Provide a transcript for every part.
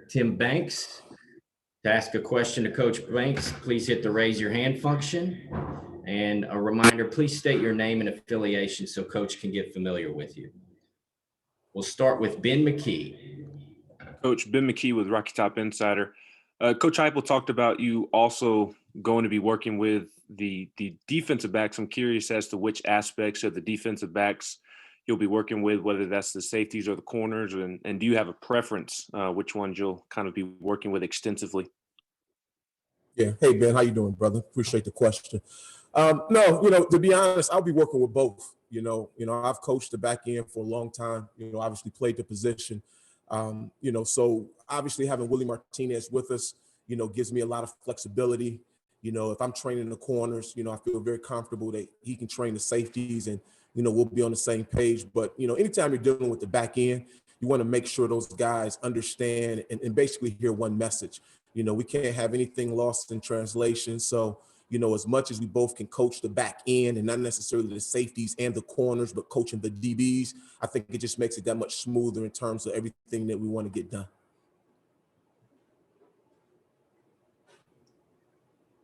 Tim Banks. To ask a question to Coach Banks, please hit the raise your hand function. And a reminder, please state your name and affiliation so Coach can get familiar with you. We'll start with Ben McKee. Coach, Ben McKee with Rocky Top Insider. Coach Heupel talked about you also going to be working with the defensive backs. I'm curious as to which aspects of the defensive backs you'll be working with, whether that's the safeties or the corners, and do you have a preference which ones you'll kind of be working with extensively? Yeah. Hey, Ben, how you doing, brother? Appreciate the question. No, to be honest, I'll be working with both. I've coached the back end for a long time, obviously played the position. So obviously having Willie Martinez with us, gives me a lot of flexibility. If I'm training the corners, I feel very comfortable that he can train the safeties and, we'll be on the same page. But, anytime you're dealing with the back end, you want to make sure those guys understand and basically hear one message. We can't have anything lost in translation. So, as much as we both can coach the back end and not necessarily the safeties and the corners, but coaching the DBs, I think it just makes it that much smoother in terms of everything that we want to get done.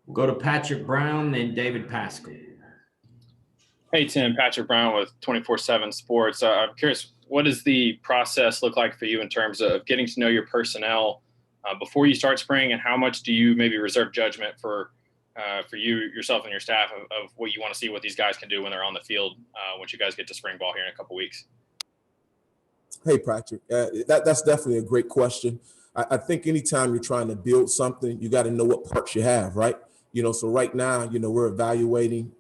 We'll go to Patrick Brown, then David Pascal. Hey, Tim, Patrick Brown with 24/7 Sports. I'm curious, what does the process look like for you in terms of getting to know your personnel before you start spring, and how much do you maybe reserve judgment for you, yourself, and your staff of what you want to see what these guys can do when they're on the field once you guys get to spring ball here in a couple weeks? Hey, Patrick, that's definitely a great question. I think anytime you're trying to build something, you got to know what parts you have, right? So right now, we're evaluating,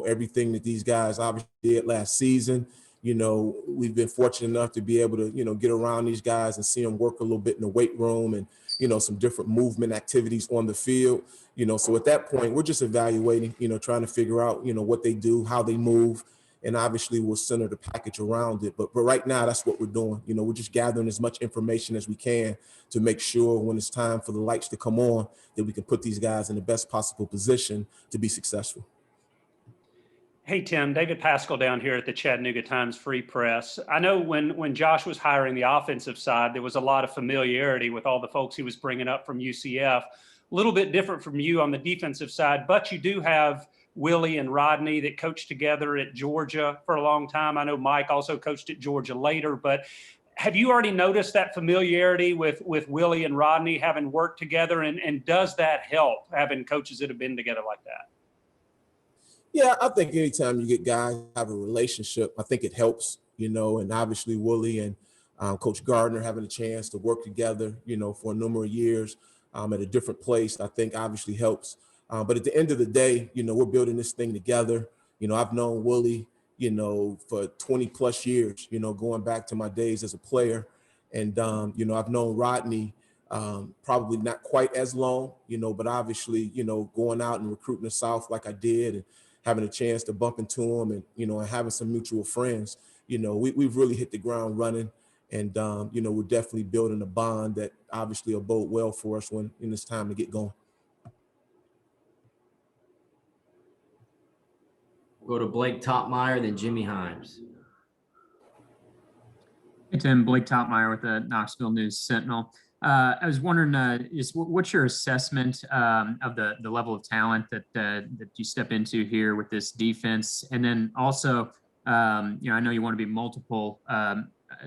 everything that these guys obviously did last season. We've been fortunate enough to be able to, get around these guys and see them work a little bit in the weight room and, some different movement activities on the field. So at that point, we're just evaluating, trying to figure out, what they do, how they move, and obviously we'll center the package around it. But right now, that's what we're doing. We're just gathering as much information as we can to make sure when it's time for the lights to come on, that we can put these guys in the best possible position to be successful. Hey, Tim, David Pascal down here at the Chattanooga Times Free Press. I know when Josh was hiring the offensive side, there was a lot of familiarity with all the folks he was bringing up from UCF. A little bit different from you on the defensive side, but you do have Willie and Rodney that coached together at Georgia for a long time. I know Mike also coached at Georgia later, but have you already noticed that familiarity with Willie and Rodney having worked together, and does that help having coaches that have been together like that? Yeah, I think anytime you get guys have a relationship, I think it helps, and obviously Willie and Coach Gardner having a chance to work together, for a number of years at a different place, I think obviously helps. But at the end of the day, we're building this thing together. I've known Willie, for 20 plus years, going back to my days as a player. And, I've known Rodney probably not quite as long, but obviously, going out and recruiting the South like I did and having a chance to bump into him and, and having some mutual friends, we've really hit the ground running. And, we're definitely building a bond that obviously will bode well for us when it's time to get going. We'll go to Blake Topmeyer, then Jimmy Himes. Hey, Tim, Blake Topmeyer with the Knoxville News Sentinel. I was wondering, what's your assessment of the level of talent that you step into here with this defense? And then also, I know you want to be multiple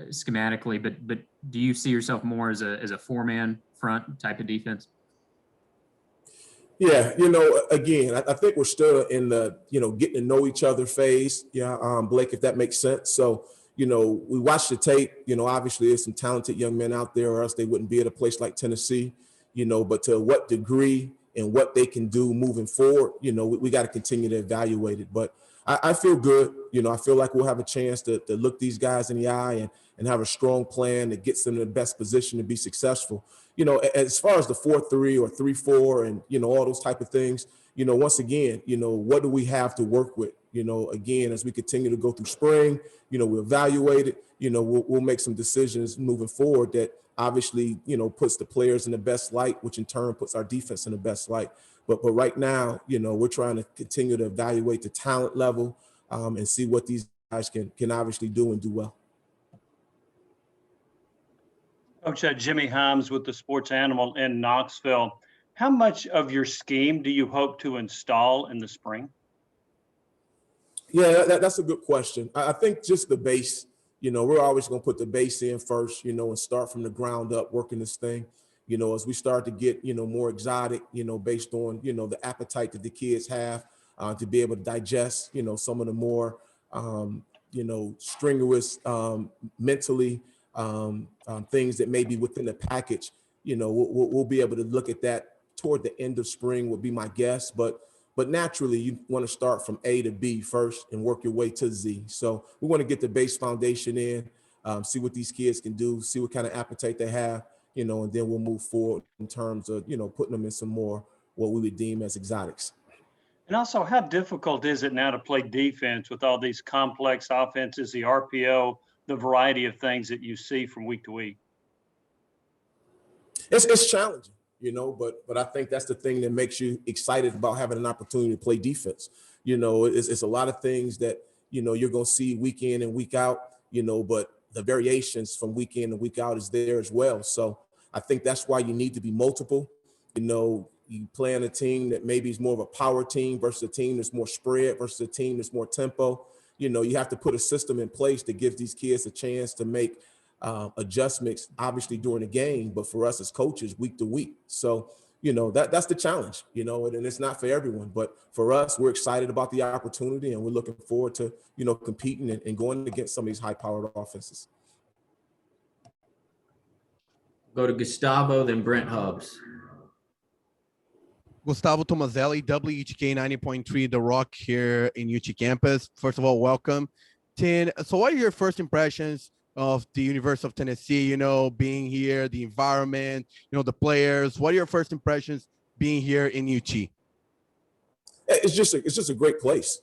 schematically, but do you see yourself more as a four-man front type of defense? Yeah, again, I think we're still in the, getting to know each other phase. Yeah, Blake, if that makes sense. So, we watched the tape, obviously there's some talented young men out there or else they wouldn't be at a place like Tennessee, but to what degree and what they can do moving forward, we got to continue to evaluate it. But I feel good. I feel like we'll have a chance to look these guys in the eye and have a strong plan that gets them in the best position to be successful. As far as the 4-3 or 3-4 and, all those type of things, once again, what do we have to work with? Again, as we continue to go through spring, we'll evaluate it, we'll make some decisions moving forward that obviously, puts the players in the best light, which in turn puts our defense in the best light. But right now, we're trying to continue to evaluate the talent level and see what these guys can obviously do and do well. Coach Jimmy Himes with the Sports Animal in Knoxville. How much of your scheme do you hope to install in the spring? Yeah, that's a good question. I think just the base, we're always going to put the base in first, and start from the ground up working this thing. As we start to get, more exotic, based on, the appetite that the kids have to be able to digest, some of the more, strenuous, mentally things that may be within the package. We'll be able to look at that toward the end of spring would be my guess. But naturally, you want to start from A to B first and work your way to Z. So we want to get the base foundation in, see what these kids can do, see what kind of appetite they have, and then we'll move forward in terms of, putting them in some more what we would deem as exotics. And also, how difficult is it now to play defense with all these complex offenses, the RPO, the variety of things that you see from week to week? It's challenging, but I think that's the thing that makes you excited about having an opportunity to play defense. It's a lot of things that, you're going to see week in and week out, but the variations from week in and week out is there as well. So I think that's why you need to be multiple. You play on a team that maybe is more of a power team versus a team that's more spread versus a team that's more tempo. You have to put a system in place that gives these kids a chance to make adjustments, obviously during the game, but for us as coaches, week to week. So, that's the challenge, and it's not for everyone, but for us, we're excited about the opportunity and we're looking forward to, competing and going against some of these high-powered offenses. Go to Gustavo, then Brent Hubbs. Gustavo Tomazelli, WHK 90.3 The Rock here in UT campus. First of all, welcome. Tim, so what are your first impressions of the University of Tennessee, being here, the environment, the players? What are your first impressions being here in UT? It's just a great place,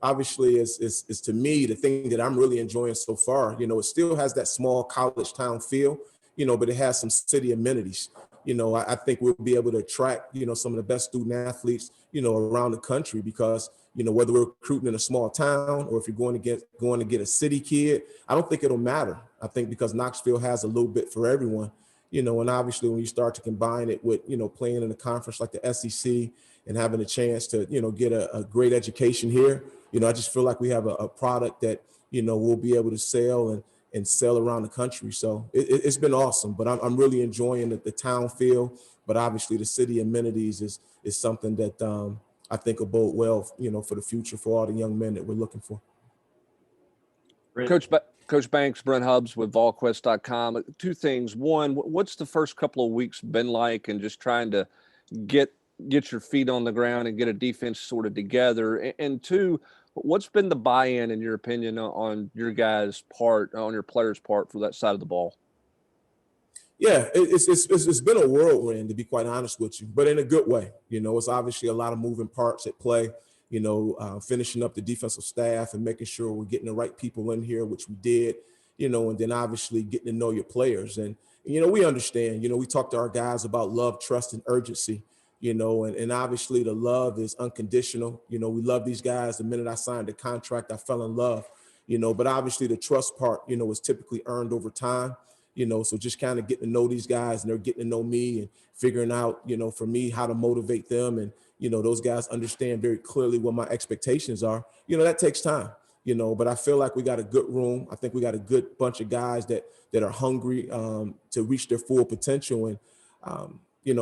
obviously it's to me, the thing that I'm really enjoying so far, it still has that small college town feel, but it has some city amenities. I think we'll be able to attract, some of the best student athletes, around the country because, whether we're recruiting in a small town or if you're going to get a city kid, I don't think it'll matter. I think because Knoxville has a little bit for everyone, and obviously when you start to combine it with, playing in a conference like the SEC and having a chance to, get a great education here, I just feel like we have a product that, we'll be able to sell and sell around the country. So it's been awesome, but I'm really enjoying the town feel, but obviously the city amenities is something that I think will bode well, for the future for all the young men that we're looking for. Coach Banks, Brent Hubbs with VolQuest.com. Two things. One, what's the first couple of weeks been like and just trying to get your feet on the ground and get a defense sort of together? And two, what's been the buy-in, in your opinion, on your guys' part, on your players' part for that side of the ball? Yeah, it's been a whirlwind, to be quite honest with you, but in a good way. It's obviously a lot of moving parts at play, finishing up the defensive staff and making sure we're getting the right people in here, which we did, and then obviously getting to know your players. And, we understand, we talk to our guys about love, trust, and urgency, and obviously the love is unconditional. We love these guys. The minute I signed the contract, I fell in love, but obviously the trust part, is typically earned over time. So just kind of getting to know these guys and they're getting to know me and figuring out, for me, how to motivate them. And, those guys understand very clearly what my expectations are. That takes time, but I feel like we got a good room. I think we got a good bunch of guys that are hungry to reach their full potential. And,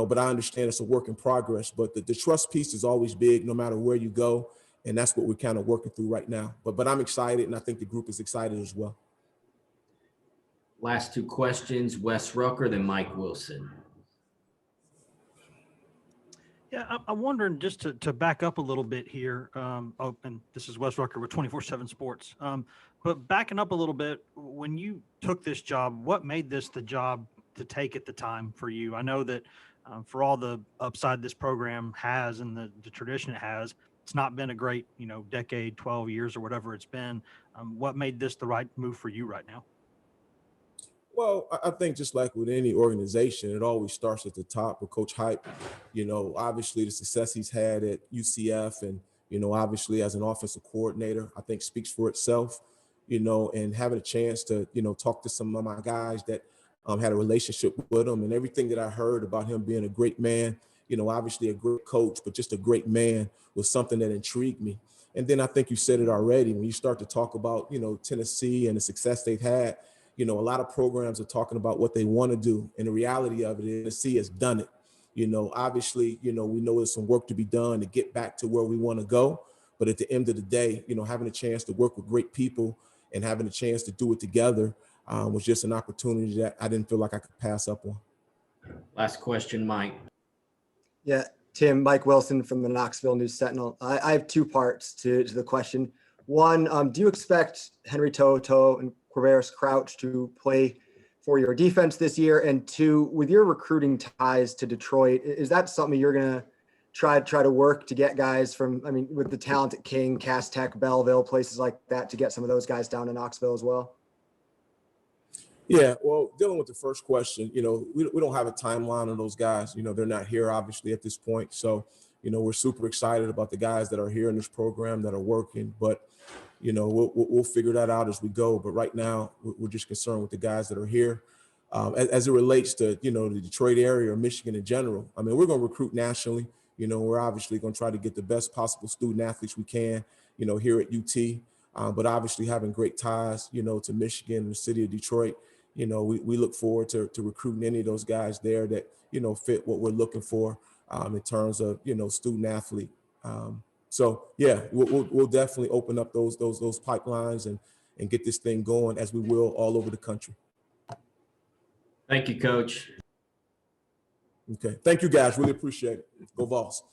but I understand it's a work in progress. But the trust piece is always big no matter where you go. And that's what we're kind of working through right now. But I'm excited, and I think the group is excited as well. Last two questions, Wes Rucker, then Mike Wilson. Yeah, I'm wondering, just to back up a little bit here. And this is Wes Rucker with 24/7 Sports. But backing up a little bit, when you took this job, what made this the job to take at the time for you? I know that for all the upside this program has and the tradition it has, it's not been a great, decade, 12 years or whatever it's been. What made this the right move for you right now? Well, I think just like with any organization, it always starts at the top with Coach Hype. Obviously the success he's had at UCF and, obviously as an offensive coordinator, I think speaks for itself, and having a chance to, talk to some of my guys that had a relationship with him, and everything that I heard about him being a great man, obviously a great coach, but just a great man was something that intrigued me. And then I think you said it already, when you start to talk about, Tennessee and the success they've had, a lot of programs are talking about what they want to do. And the reality of it is Tennessee has done it. Obviously, we know there's some work to be done to get back to where we want to go. But at the end of the day, having a chance to work with great people and having a chance to do it together was just an opportunity that I didn't feel like I could pass up on. Last question, Mike. Yeah, Tim, Mike Wilson from the Knoxville News Sentinel. I have two parts to the question. One, do you expect Henry Toto and Quavaris Crouch to play for your defense this year? And two, with your recruiting ties to Detroit, is that something you're going to try to work to get guys from, with the talent at King, Cass Tech, Belleville, places like that, to get some of those guys down to Knoxville as well? Yeah, well, dealing with the first question, we don't have a timeline on those guys. They're not here, obviously, at this point. So, we're super excited about the guys that are here in this program that are working. But, we'll figure that out as we go. But right now, we're just concerned with the guys that are here. As it relates to, the Detroit area or Michigan in general, we're going to recruit nationally. We're obviously going to try to get the best possible student athletes we can, here at UT. But obviously having great ties, to Michigan and the city of Detroit. We look forward to recruiting any of those guys there that, fit what we're looking for in terms of, student athlete. So, yeah, we'll definitely open up those pipelines and get this thing going, as we will all over the country. Thank you, Coach. Okay. Thank you, guys. Really appreciate it. Go Vols.